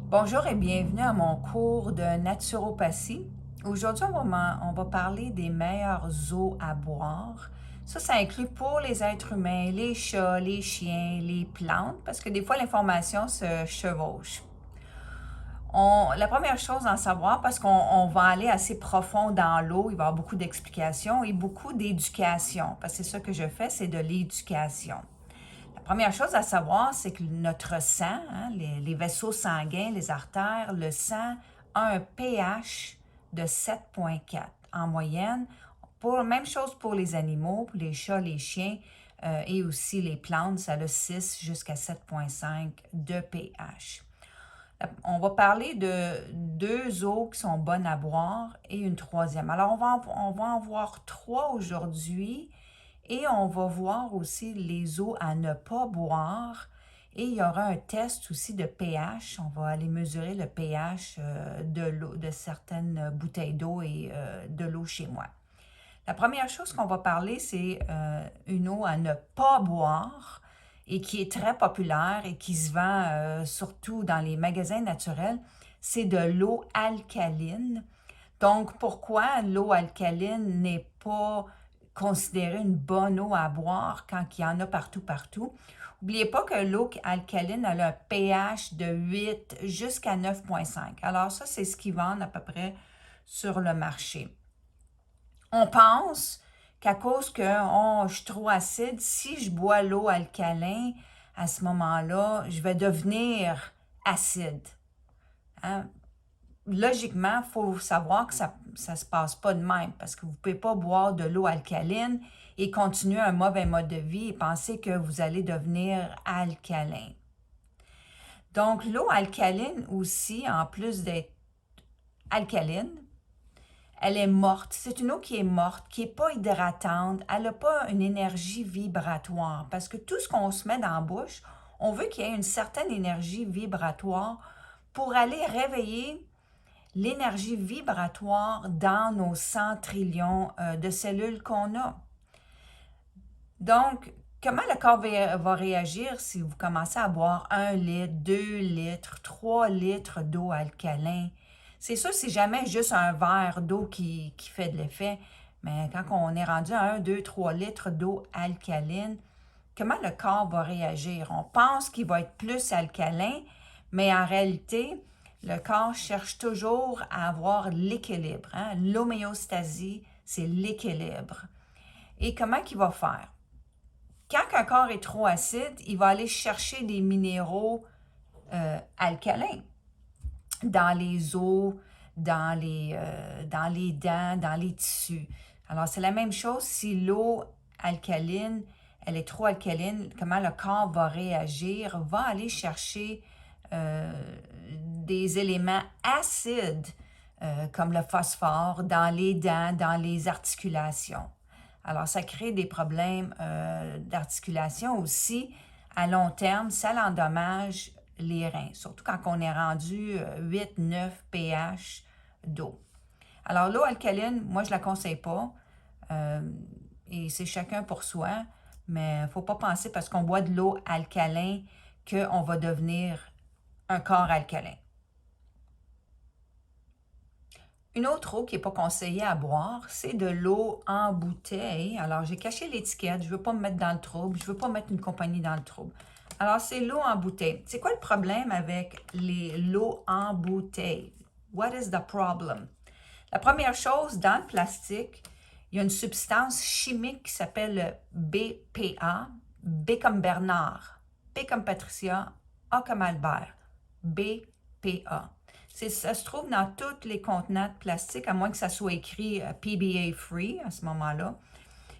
Bonjour et bienvenue à mon cours de naturopathie. Aujourd'hui, on va parler des meilleures eaux à boire. Ça inclut pour les êtres humains, les chats, les chiens, les plantes, parce que des fois, l'information se chevauche. La première chose à en savoir, parce qu'on va aller assez profond dans l'eau, il va y avoir beaucoup d'explications et beaucoup d'éducation, parce que c'est ça que je fais, c'est de l'éducation. La première chose à savoir, c'est que notre sang, les vaisseaux sanguins, les artères, le sang a un pH de 7,4 en moyenne. Même chose pour les animaux, pour les chats, les chiens et aussi les plantes, ça a 6 jusqu'à 7,5 de pH. On va parler de deux eaux qui sont bonnes à boire et une troisième. Alors, on va en voir trois aujourd'hui. Et on va voir aussi les eaux à ne pas boire. Et il y aura un test aussi de pH. On va aller mesurer le pH de l'eau, de certaines bouteilles d'eau et de l'eau chez moi. La première chose qu'on va parler, c'est une eau à ne pas boire et qui est très populaire et qui se vend surtout dans les magasins naturels. C'est de l'eau alcaline. Donc, pourquoi l'eau alcaline n'est pas considérée une bonne eau à boire quand il y en a partout, partout? N'oubliez pas que l'eau alcaline a un pH de 8 jusqu'à 9,5. Alors ça, c'est ce qu'ils vendent à peu près sur le marché. On pense qu'à cause que je suis trop acide, si je bois l'eau alcalin, à ce moment-là, je vais devenir acide. Hein? Logiquement, il faut savoir que ça ne se passe pas de même parce que vous ne pouvez pas boire de l'eau alcaline et continuer un mauvais mode de vie et penser que vous allez devenir alcalin. Donc, l'eau alcaline aussi, en plus d'être alcaline, elle est morte. C'est une eau qui est morte, qui n'est pas hydratante. Elle n'a pas une énergie vibratoire parce que tout ce qu'on se met dans la bouche, on veut qu'il y ait une certaine énergie vibratoire pour aller réveiller l'énergie vibratoire dans nos 100 trillions de cellules qu'on a. Donc, comment le corps va réagir si vous commencez à boire 1 litre, 2 litres, 3 litres d'eau alcalin? C'est sûr, c'est jamais juste un verre d'eau qui fait de l'effet, mais quand on est rendu à 1, 2, 3 litres d'eau alcaline, comment le corps va réagir? On pense qu'il va être plus alcalin, mais en réalité, le corps cherche toujours à avoir l'équilibre. Hein? L'homéostasie, c'est l'équilibre. Et comment il va faire? Quand un corps est trop acide, il va aller chercher des minéraux alcalins dans les os, dans les dents, dans les tissus. Alors, c'est la même chose si l'eau alcaline, elle est trop alcaline, comment le corps va réagir, va aller chercher des éléments acides comme le phosphore dans les dents, dans les articulations. Alors, ça crée des problèmes d'articulation aussi. À long terme, ça endommage les reins, surtout quand on est rendu 8-9 pH d'eau. Alors, l'eau alcaline, moi, je ne la conseille pas. Et c'est chacun pour soi. Mais il ne faut pas penser parce qu'on boit de l'eau alcalin qu'on va devenir un corps alcalin. Une autre eau qui n'est pas conseillée à boire, c'est de l'eau en bouteille. Alors, j'ai caché l'étiquette, je ne veux pas me mettre dans le trouble, je ne veux pas mettre une compagnie dans le trouble. Alors, c'est l'eau en bouteille. C'est quoi le problème avec l'eau en bouteille? What is the problem? La première chose, dans le plastique, il y a une substance chimique qui s'appelle BPA, B comme Bernard, P comme Patricia, A comme Albert, BPA. Ça se trouve dans tous les contenants de plastique, à moins que ça soit écrit PBA free à ce moment-là.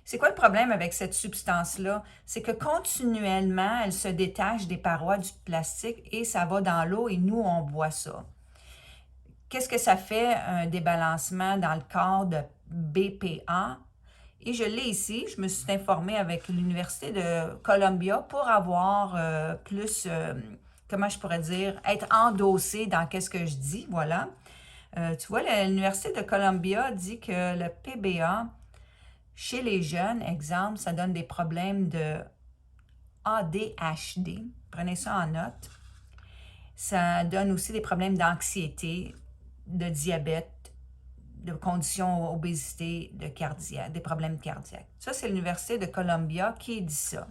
C'est quoi le problème avec cette substance-là? C'est que continuellement, elle se détache des parois du plastique et ça va dans l'eau et nous, on boit ça. Qu'est-ce que ça fait, un débalancement dans le corps de BPA? Et je l'ai ici, je me suis informée avec l'Université de Columbia pour avoir plus, comment je pourrais dire, être endossée dans qu'est-ce que je dis, voilà. Tu vois, l'Université de Columbia dit que le PBA, chez les jeunes, exemple, ça donne des problèmes de ADHD. Prenez ça en note. Ça donne aussi des problèmes d'anxiété, de diabète, de conditions obésité, des problèmes cardiaques. Ça, c'est l'Université de Columbia qui dit ça.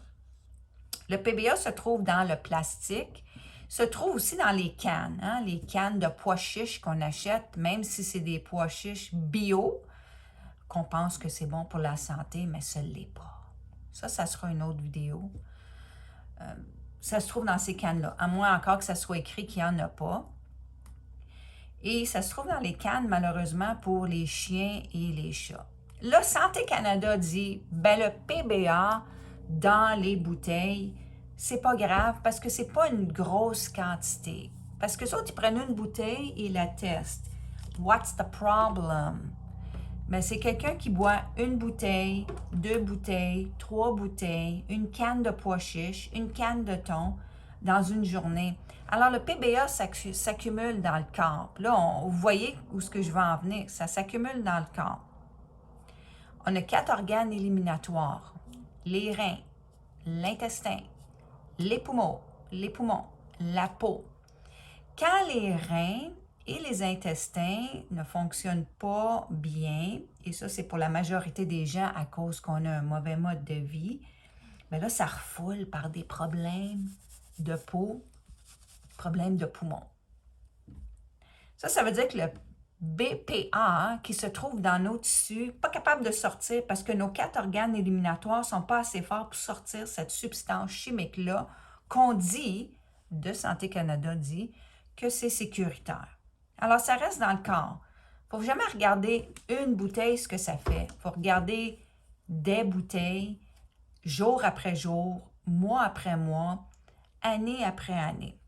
Le PBA se trouve dans le plastique, se trouve aussi dans les cannes, hein, les cannes de pois chiches qu'on achète, même si c'est des pois chiches bio, qu'on pense que c'est bon pour la santé, mais ce ne l'est pas. Ça sera une autre vidéo. Ça se trouve dans ces cannes-là, à moins encore que ça soit écrit qu'il n'y en a pas. Et ça se trouve dans les cannes, malheureusement, pour les chiens et les chats. Là, Santé Canada dit, ben le PBA dans les bouteilles, c'est pas grave parce que c'est pas une grosse quantité. Parce que les autres, ils prennent une bouteille et la testent. What's the problem? Ben, c'est quelqu'un qui boit une bouteille, 2 bouteilles, 3 bouteilles, une canne de pois chiches, une canne de thon dans une journée. Alors, le PBA s'accumule dans le corps. Là, vous voyez où ce que je veux en venir. Ça s'accumule dans le corps. On a 4 organes éliminatoires. Les reins, l'intestin, les poumons, la peau. Quand les reins et les intestins ne fonctionnent pas bien, et ça, c'est pour la majorité des gens à cause qu'on a un mauvais mode de vie, bien là, ça refoule par des problèmes de peau, problèmes de poumons. Ça veut dire que le BPA, qui se trouve dans nos tissus, pas capable de sortir parce que nos 4 organes éliminatoires ne sont pas assez forts pour sortir cette substance chimique-là qu'on dit, de Santé Canada dit, que c'est sécuritaire. Alors, ça reste dans le corps. Il ne faut jamais regarder une bouteille, ce que ça fait. Il faut regarder des bouteilles, jour après jour, mois après mois, année après année.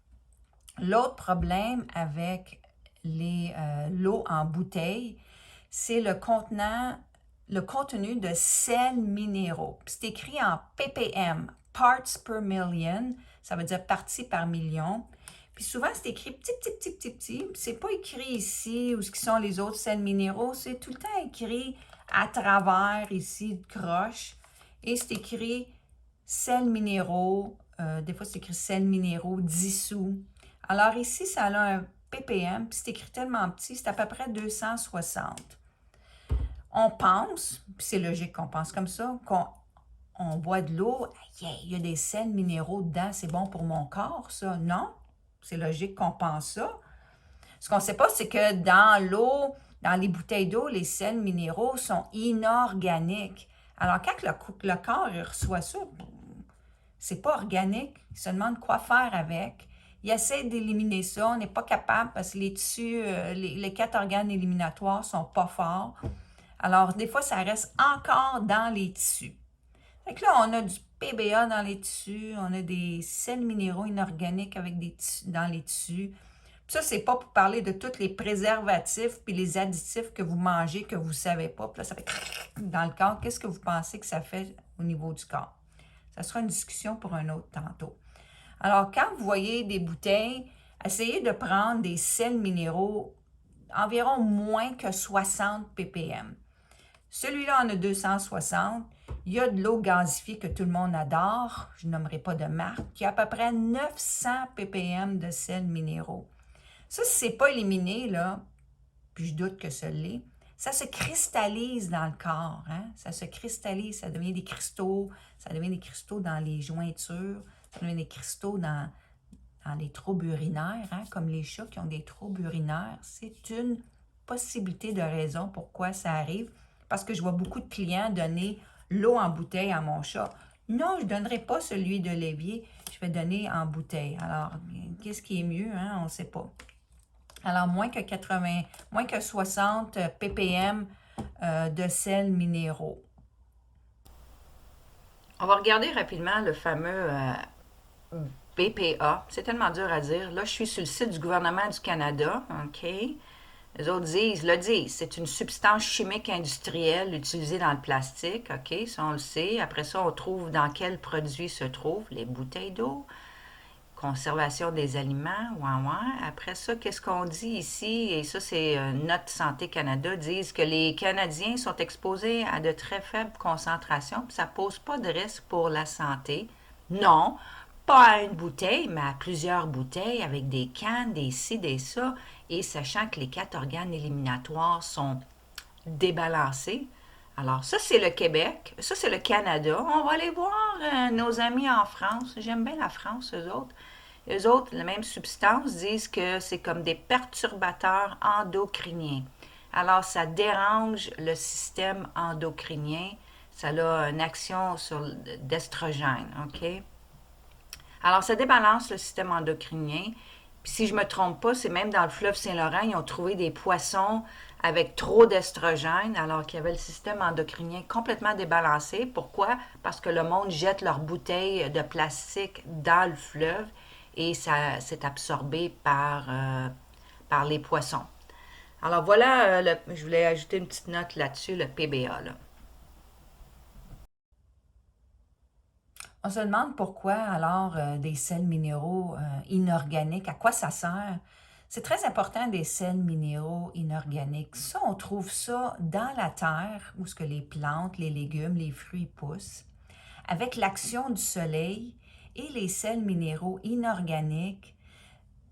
L'autre problème avec l'eau en bouteille, c'est le contenu de sels minéraux. C'est écrit en ppm, parts per million, ça veut dire parties par million. Puis souvent, c'est écrit petit. C'est pas écrit ici où sont les autres sels minéraux. C'est tout le temps écrit à travers ici, de croche. Et c'est écrit sels minéraux. Des fois, c'est écrit sels minéraux dissous. Alors ici, ça a un ppm, puis c'est écrit tellement petit, c'est à peu près 260. On pense, puis c'est logique qu'on pense comme ça, qu'on boit de l'eau, il y a des sels minéraux dedans, c'est bon pour mon corps, ça. Non, c'est logique qu'on pense ça. Ce qu'on ne sait pas, c'est que dans l'eau, dans les bouteilles d'eau, les sels minéraux sont inorganiques. Alors, quand le corps reçoit ça, c'est pas organique. Il se demande quoi faire avec. Il essaie d'éliminer ça. On n'est pas capable parce que les tissus, les 4 organes éliminatoires ne sont pas forts. Alors, des fois, ça reste encore dans les tissus. Fait que là, on a du PBA dans les tissus, on a des sels minéraux inorganiques dans les tissus. Puis ça, c'est pas pour parler de tous les préservatifs puis les additifs que vous mangez que vous ne savez pas. Puis là, ça fait dans le corps. Qu'est-ce que vous pensez que ça fait au niveau du corps? Ça sera une discussion pour un autre tantôt. Alors, quand vous voyez des bouteilles, essayez de prendre des sels minéraux environ moins que 60 ppm. Celui-là en a 260. Il y a de l'eau gazifiée que tout le monde adore, je nommerai pas de marque, qui a à peu près 900 ppm de sels minéraux. Ça, si ce n'est pas éliminé, là, puis je doute que ce l'est, ça se cristallise dans le corps. Hein? Ça se cristallise, ça devient des cristaux, ça devient des cristaux dans les jointures, ça devient des cristaux dans les troubles urinaires, hein? Comme les chats qui ont des troubles urinaires. C'est une possibilité de raison pourquoi ça arrive, parce que je vois beaucoup de clients donner l'eau en bouteille à mon chat. Non, je ne donnerai pas celui de l'évier, je vais donner en bouteille. Alors, qu'est-ce qui est mieux? Hein? On ne sait pas. Alors, moins que 60 ppm de sels minéraux. On va regarder rapidement le fameux BPA. C'est tellement dur à dire. Là, je suis sur le site du gouvernement du Canada. OK? Les autres le disent. C'est une substance chimique industrielle utilisée dans le plastique. OK? Ça, on le sait. Après ça, on trouve dans quels produits se trouvent les bouteilles d'eau. Conservation des aliments, ouais. Après ça, qu'est-ce qu'on dit ici? Et ça, c'est Notre Santé Canada, disent que les Canadiens sont exposés à de très faibles concentrations, puis ça ne pose pas de risque pour la santé. Non, pas à une bouteille, mais à plusieurs bouteilles avec des cannes, des ci, des ça, et sachant que les 4 organes éliminatoires sont débalancés. Alors, ça, c'est le Québec. Ça, c'est le Canada. On va aller voir nos amis en France. J'aime bien la France, eux autres. Eux autres, la même substance, disent que c'est comme des perturbateurs endocriniens. Alors, ça dérange le système endocrinien. Ça a une action sur d'estrogène, OK? Alors, ça débalance le système endocrinien. Puis, si je ne me trompe pas, c'est même dans le fleuve Saint-Laurent, ils ont trouvé des poissons avec trop d'estrogène, alors qu'il y avait le système endocrinien complètement débalancé. Pourquoi? Parce que le monde jette leurs bouteilles de plastique dans le fleuve et ça s'est absorbé par les poissons. Alors voilà, je voulais ajouter une petite note là-dessus, le PBA. Là. On se demande pourquoi alors des sels minéraux inorganiques, à quoi ça sert? C'est très important des sels minéraux inorganiques. Ça, on trouve ça dans la terre où ce que les plantes, les légumes, les fruits poussent. Avec l'action du soleil et les sels minéraux inorganiques,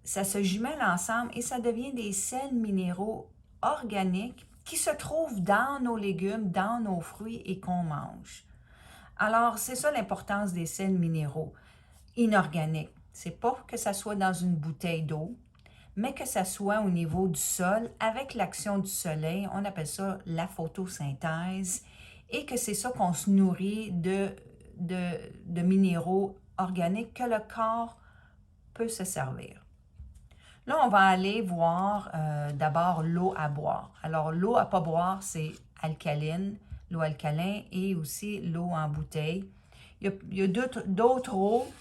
ça se jumelle ensemble et ça devient des sels minéraux organiques qui se trouvent dans nos légumes, dans nos fruits et qu'on mange. Alors, c'est ça l'importance des sels minéraux inorganiques. C'est pas que ça soit dans une bouteille d'eau, mais que ça soit au niveau du sol avec l'action du soleil. On appelle ça la photosynthèse et que c'est ça qu'on se nourrit de minéraux organiques que le corps peut se servir. Là, on va aller voir d'abord l'eau à boire. Alors, l'eau à pas boire, c'est alcaline, l'eau alcaline et aussi l'eau en bouteille. Il y a d'autres eaux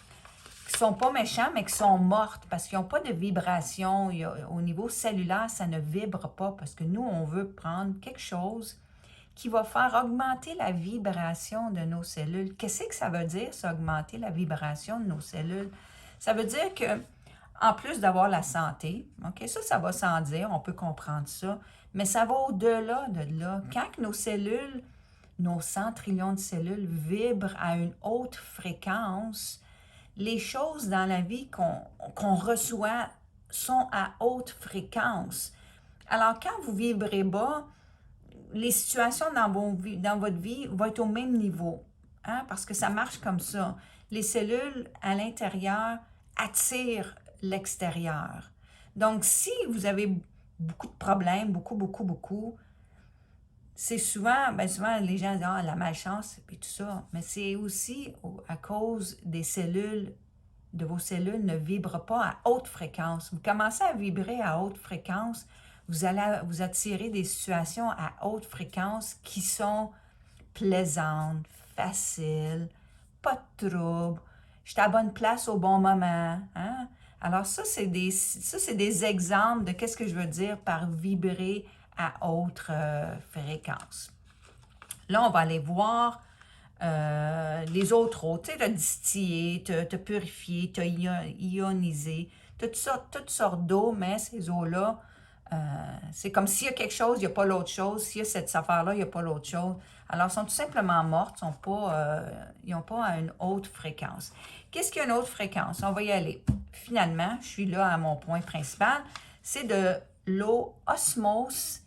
qui sont pas méchants, mais qui sont mortes parce qu'ils n'ont pas de vibration. Au niveau cellulaire, ça ne vibre pas parce que nous, on veut prendre quelque chose qui va faire augmenter la vibration de nos cellules. Qu'est-ce que ça veut dire, ça, augmenter la vibration de nos cellules? Ça veut dire que, en plus d'avoir la santé, OK, ça va sans dire, on peut comprendre ça, mais ça va au-delà de là. Quand nos cellules, nos 100 trillions de cellules vibrent à une haute fréquence, les choses dans la vie qu'on reçoit sont à haute fréquence. Alors, quand vous vibrez bas, les situations dans votre vie vont être au même niveau, hein, parce que ça marche comme ça. Les cellules à l'intérieur attirent l'extérieur. Donc, si vous avez beaucoup de problèmes, beaucoup, c'est souvent, bien souvent, les gens disent, ah, la malchance, et tout ça. Mais c'est aussi à cause des cellules, de vos cellules ne vibrent pas à haute fréquence. Vous commencez à vibrer à haute fréquence, vous allez vous attirer des situations à haute fréquence qui sont plaisantes, faciles, pas de trouble, j'étais à la bonne place au bon moment. Hein? Alors ça, c'est des exemples de qu'est-ce que je veux dire par vibrer à haute fréquence. Là, on va aller voir les autres eaux. Tu sais, te distiller, te purifier, te ioniser, toutes sortes d'eau, mais ces eaux-là, c'est comme s'il y a quelque chose, il n'y a pas l'autre chose. S'il y a cette affaire-là, il n'y a pas l'autre chose. Alors, elles sont tout simplement mortes, ils n'ont pas une haute fréquence. Qu'est-ce qu'il y a une haute fréquence? On va y aller. Finalement, je suis là à mon point principal, c'est de l'eau osmose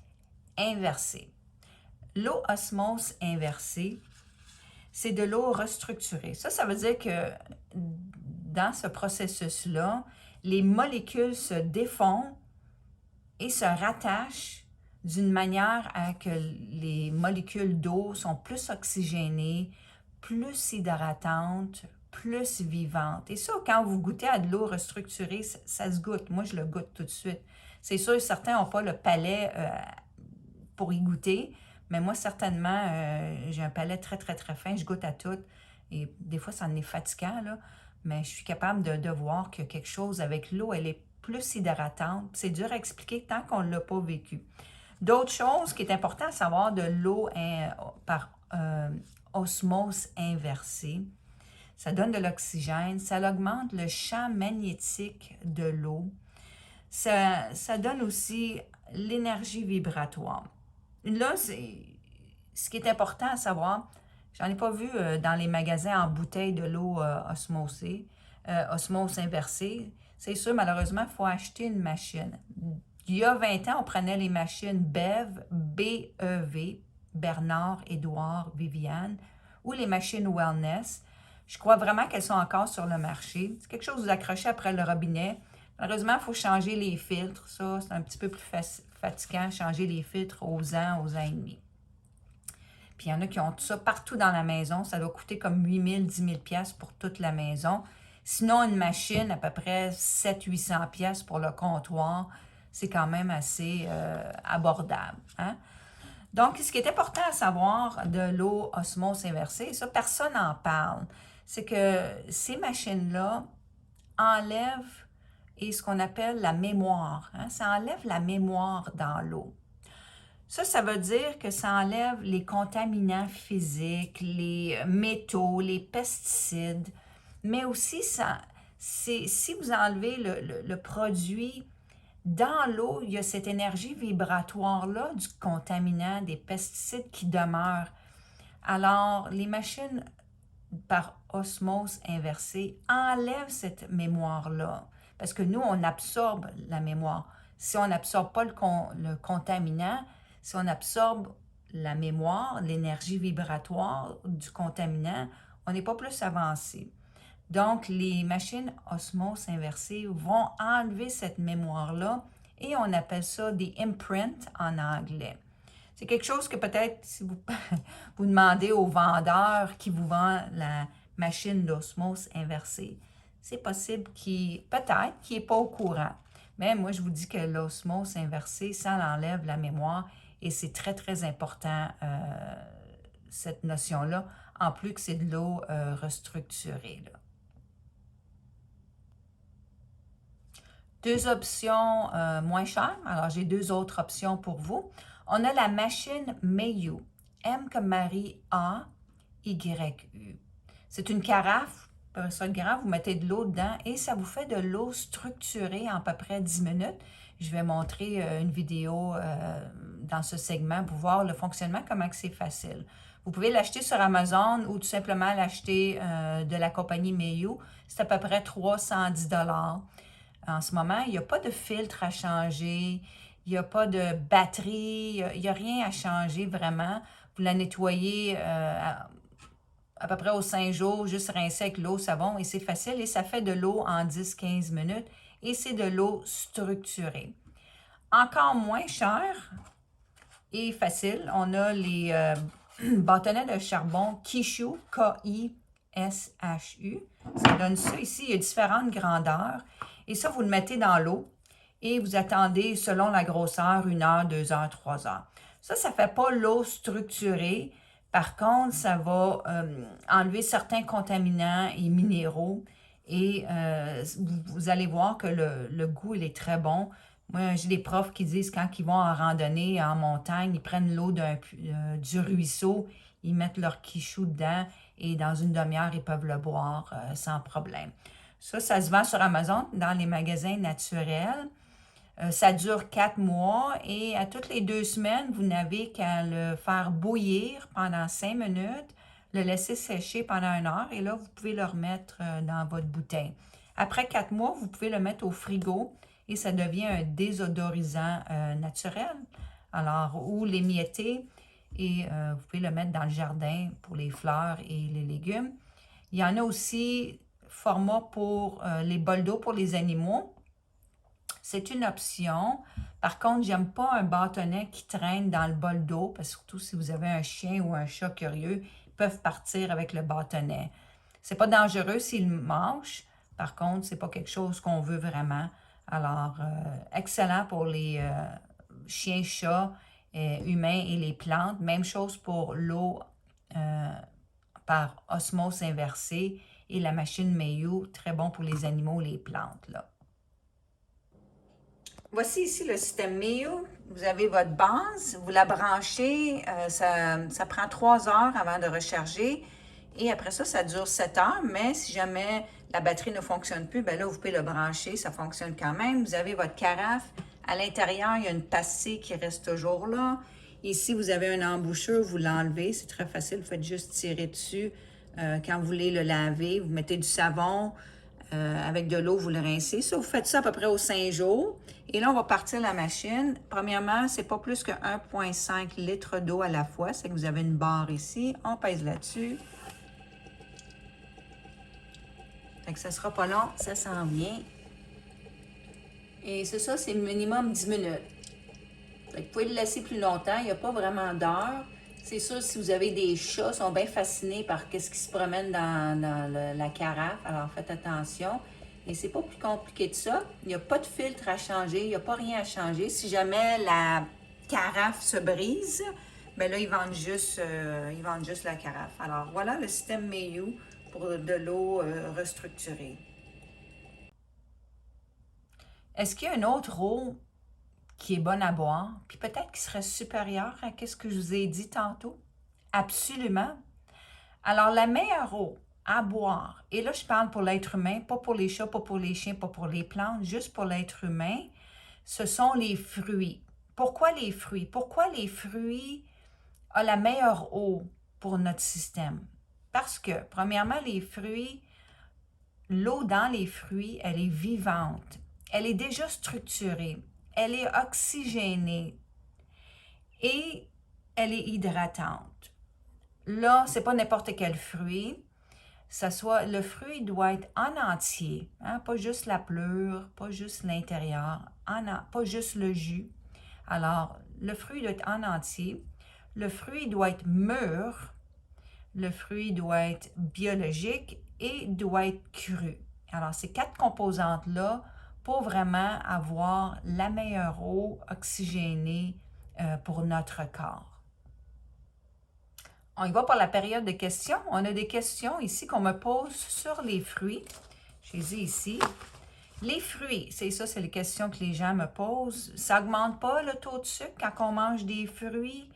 inversée. L'eau osmose inversée, c'est de l'eau restructurée. Ça veut dire que dans ce processus-là, les molécules se défont et se rattachent d'une manière à que les molécules d'eau sont plus oxygénées, plus hydratantes, plus vivantes. Et ça, quand vous goûtez à de l'eau restructurée, ça se goûte. Moi, je le goûte tout de suite. C'est sûr, certains n'ont pas le palais pour y goûter, mais moi, certainement, j'ai un palais très fin. Je goûte à tout. Et des fois, ça en est fatigant, là. Mais je suis capable de voir que quelque chose avec l'eau, elle est plus hydratante. C'est dur à expliquer tant qu'on ne l'a pas vécu. D'autres choses qui est important à savoir de l'eau par osmose inversée, ça donne de l'oxygène, ça augmente le champ magnétique de l'eau, ça donne aussi l'énergie vibratoire. Là, ce qui est important à savoir, j'en ai pas vu dans les magasins en bouteille de l'eau osmosée. osmose inversée. C'est sûr, malheureusement, il faut acheter une machine. Il y a 20 ans, on prenait les machines BEV, B-E-V, Bernard, Édouard, Viviane, ou les machines Wellness. Je crois vraiment qu'elles sont encore sur le marché. C'est quelque chose que vous accrochez après le robinet. Malheureusement, il faut changer les filtres. Ça, c'est un petit peu plus fatigant, changer les filtres aux ans et demi. Puis il y en a qui ont tout ça partout dans la maison. Ça doit coûter comme 8 000, 10 000 pièces pour toute la maison. Sinon, une machine, à peu près 700-800 pièces pour le comptoir, c'est quand même assez abordable. Hein? Donc, ce qui est important à savoir de l'eau osmose inversée, ça, personne n'en parle, c'est que ces machines-là enlèvent ce qu'on appelle la mémoire. Hein? Ça enlève la mémoire dans l'eau. Ça veut dire que ça enlève les contaminants physiques, les métaux, les pesticides, mais aussi, si vous enlevez le produit dans l'eau, il y a cette énergie vibratoire-là du contaminant, des pesticides qui demeurent. Alors, les machines par osmose inversée enlèvent cette mémoire-là, parce que nous, on absorbe la mémoire. Si on n'absorbe pas le contaminant, si on absorbe la mémoire, l'énergie vibratoire du contaminant, on n'est pas plus avancé. Donc, les machines osmose inversées vont enlever cette mémoire-là et on appelle ça des imprints en anglais. C'est quelque chose que peut-être, si vous, vous demandez au vendeur qui vous vend la machine d'osmose inversée, c'est possible peut-être qu'il n'est pas au courant. Mais moi, je vous dis que l'osmose inversée, ça enlève la mémoire et c'est très, très important, cette notion-là, en plus que c'est de l'eau restructurée, là. Deux options moins chères. Alors, j'ai deux autres options pour vous. On a la machine Mayu. M comme Marie, A, Y-U. C'est une carafe. Pour ça, vous mettez de l'eau dedans et ça vous fait de l'eau structurée en à peu près 10 minutes. Je vais montrer une vidéo dans ce segment pour voir le fonctionnement, comment c'est facile. Vous pouvez l'acheter sur Amazon ou tout simplement l'acheter de la compagnie Mayu. C'est à peu près 310 $. En ce moment, il n'y a pas de filtre à changer, il n'y a pas de batterie, il n'y a rien à changer vraiment. Vous la nettoyez à peu près aux 5 jours, juste rincer avec l'eau, savon, et c'est facile. Et ça fait de l'eau en 10-15 minutes et c'est de l'eau structurée. Encore moins cher et facile, on a les bâtonnets de charbon Kishu, K-I-S-H-U. Ça donne ça ici, il y a différentes grandeurs. Et ça, vous le mettez dans l'eau et vous attendez selon la grosseur, 1 heure, 2 heures, 3 heures. Ça ne fait pas l'eau structurée. Par contre, ça va enlever certains contaminants et minéraux et vous allez voir que le goût, il est très bon. Moi, j'ai des profs qui disent quand ils vont en randonnée, en montagne, ils prennent l'eau du ruisseau, ils mettent leur quichou dedans et dans une demi-heure, ils peuvent le boire sans problème. Ça se vend sur Amazon dans les magasins naturels. Ça dure 4 mois et à toutes les 2 semaines, vous n'avez qu'à le faire bouillir pendant 5 minutes, le laisser sécher pendant 1 heure et là, vous pouvez le remettre dans votre bouteille. Après 4 mois, vous pouvez le mettre au frigo et ça devient un désodorisant naturel. Alors, ou l'émietter et vous pouvez le mettre dans le jardin pour les fleurs et les légumes. Il y en a aussi format pour les bols d'eau pour les animaux. C'est une option. Par contre, j'aime pas un bâtonnet qui traîne dans le bol d'eau, parce que surtout si vous avez un chien ou un chat curieux, ils peuvent partir avec le bâtonnet. C'est pas dangereux s'ils mangent. Par contre, c'est pas quelque chose qu'on veut vraiment. Alors, excellent pour les chiens, chats, humains et les plantes. Même chose pour l'eau par osmose inversée. Et la machine Mayu, très bon pour les animaux et les plantes, là. Voici ici le système Mayu. Vous avez votre base, vous la branchez, ça prend 3 heures avant de recharger. Et après ça, ça dure 7 heures, mais si jamais la batterie ne fonctionne plus, bien là, vous pouvez le brancher, ça fonctionne quand même. Vous avez votre carafe. À l'intérieur, il y a une passée qui reste toujours là. Ici, vous avez un embouchure, vous l'enlevez, c'est très facile, vous faites juste tirer dessus. Quand vous voulez le laver, vous mettez du savon avec de l'eau, vous le rincez. Ça, vous faites ça à peu près aux 5 jours. Et là, on va partir la machine. Premièrement, c'est pas plus que 1,5 litres d'eau à la fois. C'est que vous avez une barre ici. On pèse là-dessus. Fait que ça sera pas long, ça s'en vient. Et c'est ça, c'est minimum 10 minutes. Fait que vous pouvez le laisser plus longtemps, il n'y a pas vraiment d'heure. C'est sûr, si vous avez des chats, ils sont bien fascinés par ce qui se promène dans la carafe, alors faites attention. Et c'est pas plus compliqué que ça. Il n'y a pas de filtre à changer, il n'y a pas rien à changer. Si jamais la carafe se brise, ben là, ils vendent juste la carafe. Alors voilà le système Mayu pour de l'eau restructurée. Est-ce qu'il y a une autre eau qui est bonne à boire, puis peut-être qui serait supérieure à ce que je vous ai dit tantôt? Absolument. Alors, la meilleure eau à boire, et là, je parle pour l'être humain, pas pour les chats, pas pour les chiens, pas pour les plantes, juste pour l'être humain, ce sont les fruits. Pourquoi les fruits? Pourquoi les fruits ont la meilleure eau pour notre système? Parce que, premièrement, les fruits, l'eau dans les fruits, elle est vivante. Elle est déjà structurée. Elle est oxygénée. Et elle est hydratante. Là, c'est pas n'importe quel fruit. Le fruit doit être en entier, hein, pas juste la pleure, pas juste l'intérieur, pas juste le jus. Alors, le fruit doit être en entier. Le fruit doit être mûr. Le fruit doit être biologique et doit être cru. Alors, ces 4 composantes-là pour vraiment avoir la meilleure eau oxygénée pour notre corps. On y va pour la période de questions. On a des questions ici qu'on me pose sur les fruits. Je les ai ici. Les fruits, c'est ça, c'est les questions que les gens me posent. Ça n'augmente pas le taux de sucre quand on mange des fruits?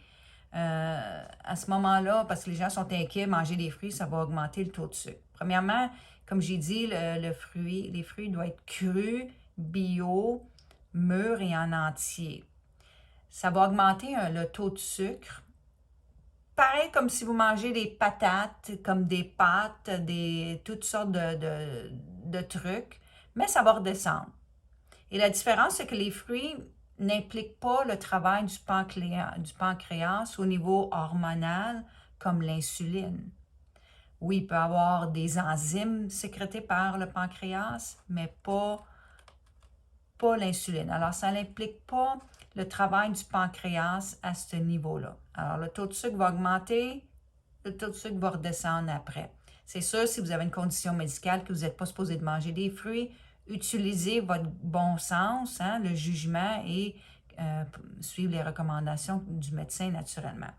À ce moment-là, parce que les gens sont inquiets, manger des fruits, ça va augmenter le taux de sucre. Premièrement, comme j'ai dit, les fruits doivent être crus, bio, mûrs et en entier. Ça va augmenter le taux de sucre. Pareil comme si vous mangez des patates, comme des pâtes, toutes sortes de trucs, mais ça va redescendre. Et la différence, c'est que les fruits n'impliquent pas le travail du pancréas au niveau hormonal, comme l'insuline. Oui, il peut y avoir des enzymes sécrétées par le pancréas, mais pas l'insuline. Alors, ça n'implique pas le travail du pancréas à ce niveau-là. Alors, le taux de sucre va augmenter, le taux de sucre va redescendre après. C'est sûr, si vous avez une condition médicale que vous n'êtes pas supposé de manger des fruits, utilisez votre bon sens, hein, le jugement et suivre les recommandations du médecin naturellement.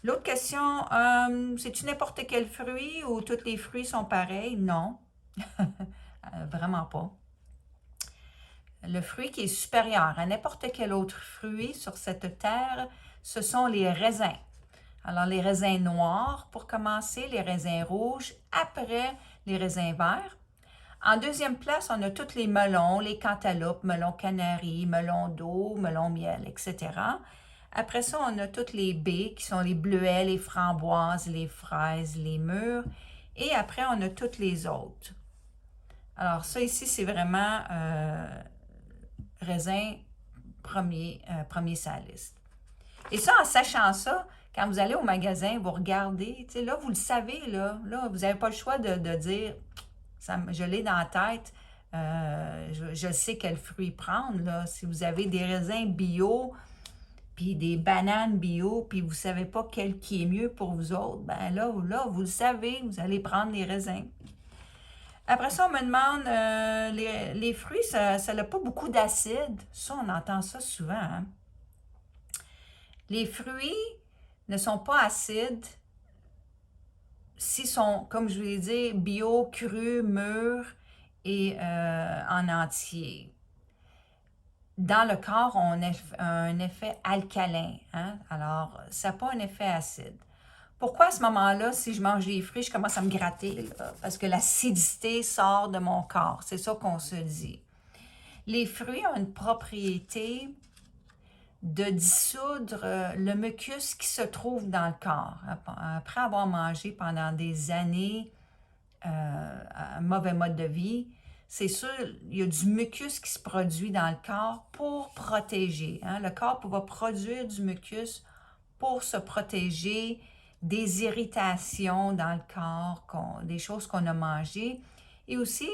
L'autre question, c'est-tu n'importe quel fruit ou tous les fruits sont pareils? Non, vraiment pas. Le fruit qui est supérieur à n'importe quel autre fruit sur cette terre, ce sont les raisins. Alors, les raisins noirs pour commencer, les raisins rouges, après les raisins verts. En deuxième place, on a tous les melons, les cantaloupes, melons canaris, melons d'eau, melons miel, etc. Après ça, on a toutes les baies qui sont les bleuets, les framboises, les fraises, les mûres. Et après, on a toutes les autres. Alors, ça ici, c'est vraiment raisin premier sur la liste. Et ça, en sachant ça, quand vous allez au magasin, vous regardez, tu sais, là, vous le savez, là vous n'avez pas le choix de dire, je l'ai dans la tête, je sais quel fruit prendre, là. Si vous avez des raisins bio, puis des bananes bio, puis vous ne savez pas quel qui est mieux pour vous autres, ben là, vous le savez, vous allez prendre les raisins. Après ça, on me demande, les fruits, ça n'a pas beaucoup d'acide. Ça, on entend ça souvent, hein? Les fruits ne sont pas acides s'ils sont, comme je vous l'ai dit, bio, crus, mûrs et en entier. Dans le corps, on a un effet alcalin, hein? Alors, ça n'a pas un effet acide. Pourquoi à ce moment-là, si je mange des fruits, je commence à me gratter, là? Parce que l'acidité sort de mon corps. C'est ça qu'on se dit. Les fruits ont une propriété de dissoudre le mucus qui se trouve dans le corps. Après avoir mangé pendant des années un mauvais mode de vie, c'est sûr, il y a du mucus qui se produit dans le corps pour protéger. Hein. Le corps va produire du mucus pour se protéger des irritations dans le corps, des choses qu'on a mangées et aussi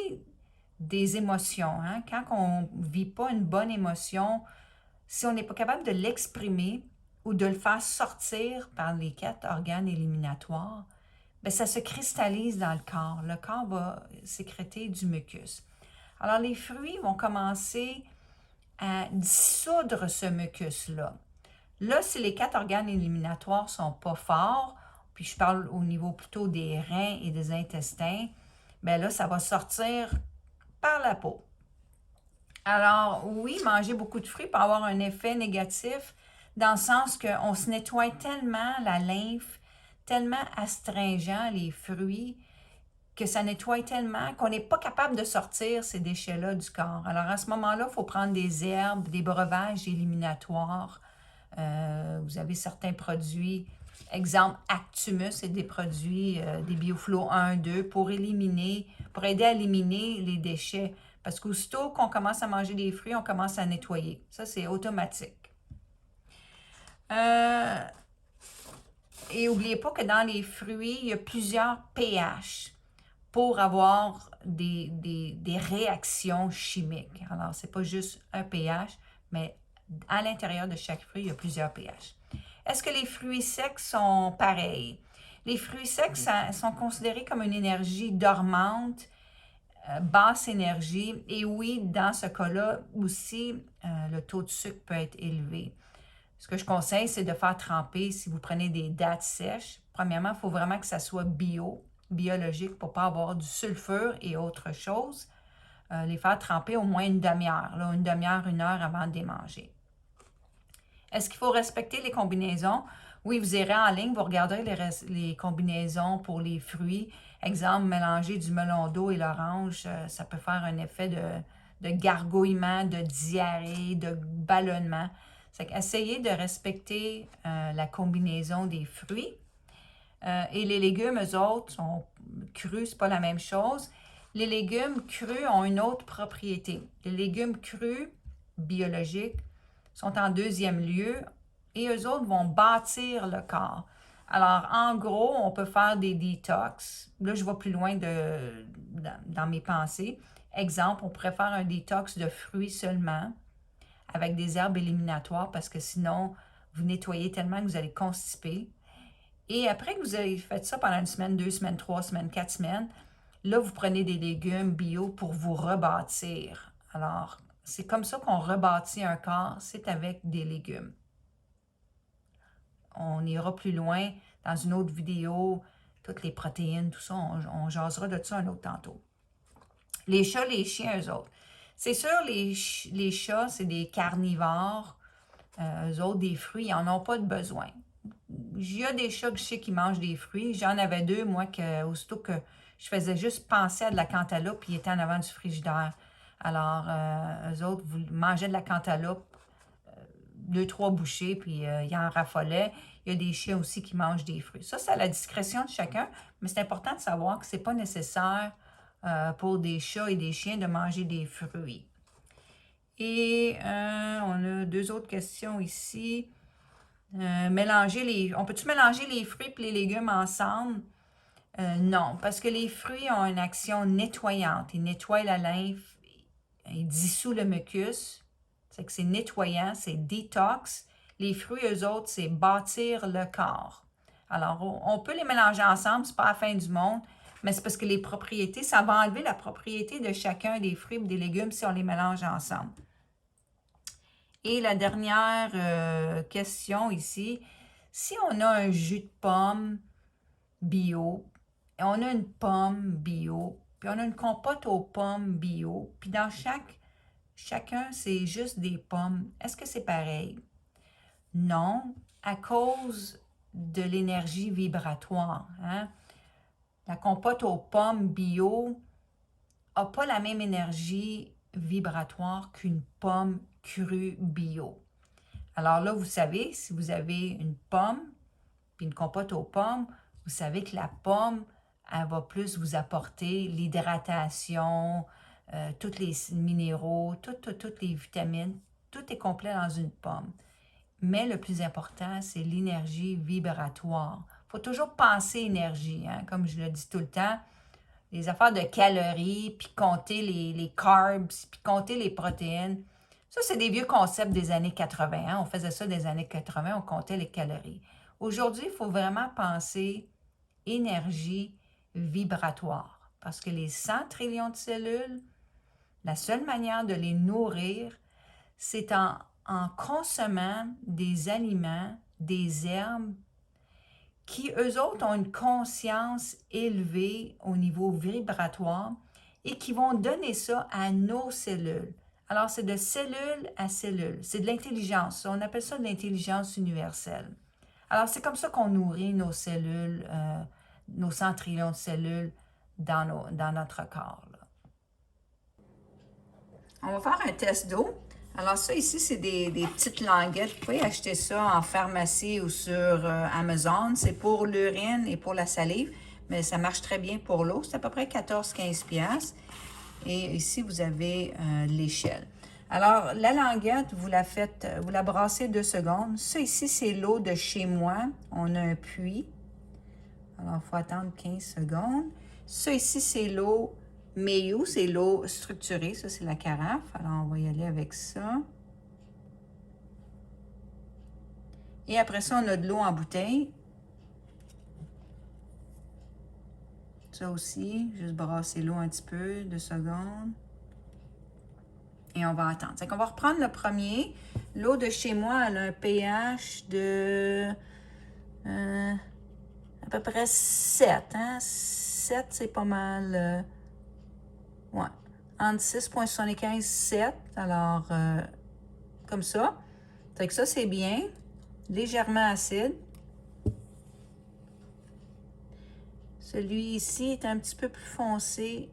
des émotions. Hein. Quand on ne vit pas une bonne émotion, si on n'est pas capable de l'exprimer ou de le faire sortir par les 4 organes éliminatoires, bien, ça se cristallise dans le corps. Le corps va sécréter du mucus. Alors, les fruits vont commencer à dissoudre ce mucus-là. Là, si les 4 organes éliminatoires ne sont pas forts, puis je parle au niveau plutôt des reins et des intestins, bien là, ça va sortir par la peau. Alors, oui, manger beaucoup de fruits peut avoir un effet négatif dans le sens qu'on se nettoie tellement la lymphe, tellement astringent les fruits, que ça nettoie tellement qu'on n'est pas capable de sortir ces déchets-là du corps. Alors, à ce moment-là, il faut prendre des herbes, des breuvages éliminatoires. Vous avez certains produits, exemple Actumus, c'est des produits, des Bioflow 1, 2, pour aider à éliminer les déchets. Parce qu'aussitôt qu'on commence à manger des fruits, on commence à nettoyer. Ça, c'est automatique. Et n'oubliez pas que dans les fruits, il y a plusieurs pH pour avoir des réactions chimiques. Alors, ce n'est pas juste un pH, mais à l'intérieur de chaque fruit, il y a plusieurs pH. Est-ce que les fruits secs sont pareils? Les fruits secs sont considérés comme une énergie dormante, basse énergie, et oui, dans ce cas-là aussi, le taux de sucre peut être élevé. Ce que je conseille, c'est de faire tremper, si vous prenez des dattes sèches, premièrement, il faut vraiment que ça soit biologique pour ne pas avoir du sulfure et autre chose. Les faire tremper au moins une demi-heure, une demi-heure, 1 heure avant de les manger. Est-ce qu'il faut respecter les combinaisons? Oui, vous irez en ligne, vous regarderez les combinaisons pour les fruits. Exemple, mélanger du melon d'eau et l'orange, ça peut faire un effet de gargouillement, de diarrhée, de ballonnement. Essayez de respecter la combinaison des fruits. Et les légumes, eux autres, sont crus, c'est pas la même chose. Les légumes crus ont une autre propriété. Les légumes crus, biologiques, sont en deuxième lieu et eux autres vont bâtir le corps. Alors, en gros, on peut faire des détox. Là, je vais plus loin dans mes pensées. Exemple, on pourrait faire un détox de fruits seulement avec des herbes éliminatoires parce que sinon, vous nettoyez tellement que vous allez constiper. Et après que vous avez fait ça pendant 1 semaine, 2 semaines, 3 semaines, 4 semaines, là, vous prenez des légumes bio pour vous rebâtir. Alors, c'est comme ça qu'on rebâtit un corps, c'est avec des légumes. On ira plus loin dans une autre vidéo, toutes les protéines, tout ça, on jasera de ça un autre tantôt. Les chats, les chiens, eux autres. C'est sûr, les chats, c'est des carnivores. Eux autres, des fruits, ils n'en ont pas de besoin. Il y a des chats que je sais qui mangent des fruits. J'en avais 2, moi, aussitôt que je faisais juste penser à de la cantaloupe, puis ils étaient en avant du frigidaire. Alors, eux autres, vous mangez de la cantaloupe, 2-3 bouchées, puis ils en raffolaient. Il y a des chiens aussi qui mangent des fruits. Ça, c'est à la discrétion de chacun, mais c'est important de savoir que ce n'est pas nécessaire pour des chats et des chiens de manger des fruits. Et on a 2 autres questions ici. On peut-tu mélanger les fruits et les légumes ensemble? Non, parce que les fruits ont une action nettoyante. Ils nettoient la lymphe, ils dissouent le mucus. C'est que c'est nettoyant, c'est détox. Les fruits, eux autres, c'est bâtir le corps. Alors, on peut les mélanger ensemble, c'est pas la fin du monde, mais c'est parce que les propriétés, ça va enlever la propriété de chacun des fruits et des légumes si on les mélange ensemble. Et la dernière question ici, si on a un jus de pomme bio, et on a une pomme bio, puis on a une compote aux pommes bio, puis dans chacun, c'est juste des pommes, est-ce que c'est pareil? Non, à cause de l'énergie vibratoire. Hein? La compote aux pommes bio n'a pas la même énergie vibratoire qu'une pomme crue bio. Alors là, vous savez, si vous avez une pomme puis une compote aux pommes, vous savez que la pomme elle va plus vous apporter l'hydratation, tous les minéraux, toutes les vitamines. Tout est complet dans une pomme. Mais le plus important, c'est l'énergie vibratoire. Il faut toujours penser énergie, hein? Comme je le dis tout le temps, les affaires de calories, puis compter les carbs, puis compter les protéines. Ça, c'est des vieux concepts des années 80. Hein? On faisait ça des années 80, on comptait les calories. Aujourd'hui, il faut vraiment penser énergie vibratoire. Parce que les 100 trillions de cellules, la seule manière de les nourrir, c'est en consommant des aliments, des herbes, qui, eux autres, ont une conscience élevée au niveau vibratoire et qui vont donner ça à nos cellules. Alors, c'est de cellule à cellule. C'est de l'intelligence. On appelle ça de l'intelligence universelle. Alors, c'est comme ça qu'on nourrit nos cellules, nos 100 trillions de cellules dans notre corps, là. On va faire un test d'eau. Alors ça ici, c'est des petites languettes. Vous pouvez acheter ça en pharmacie ou sur Amazon. C'est pour l'urine et pour la salive, mais ça marche très bien pour l'eau. C'est à peu près 14-15$. Et ici, vous avez l'échelle. Alors, la languette, vous la brassez 2 secondes. Ça ici, c'est l'eau de chez moi. On a un puits. Alors, il faut attendre 15 secondes. Ça ici, c'est l'eau Meyu, c'est l'eau structurée. Ça, c'est la carafe. Alors, on va y aller avec ça. Et après ça, on a de l'eau en bouteille. Ça aussi, juste brasser l'eau un petit peu, 2 secondes. Et on va attendre. C'est qu'on va reprendre le premier. L'eau de chez moi, elle a un pH de à peu près 7. Hein? 7, c'est pas mal. Ouais. Entre 6,75 et 7. Alors, comme ça. Fait que ça, c'est bien. Légèrement acide. Celui ici est un petit peu plus foncé.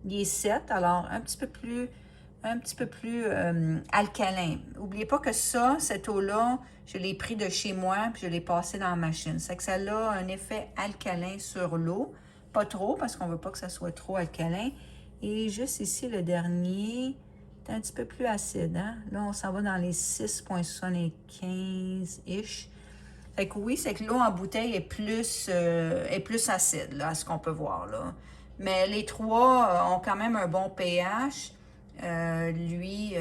Il est 7, alors un petit peu plus alcalin. N'oubliez pas que ça, cette eau-là, je l'ai pris de chez moi puis je l'ai passé dans la machine. C'est que ça a un effet alcalin sur l'eau. Pas trop, parce qu'on ne veut pas que ça soit trop alcalin. Et juste ici, le dernier, c'est un petit peu plus acide. Hein? Là, on s'en va dans les 6,75-ish. Fait que oui, c'est que l'eau en bouteille est plus acide, là, à ce qu'on peut voir, là. Mais les trois ont quand même un bon pH. Lui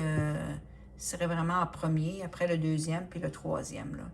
serait vraiment en premier, après le deuxième, puis le troisième, là.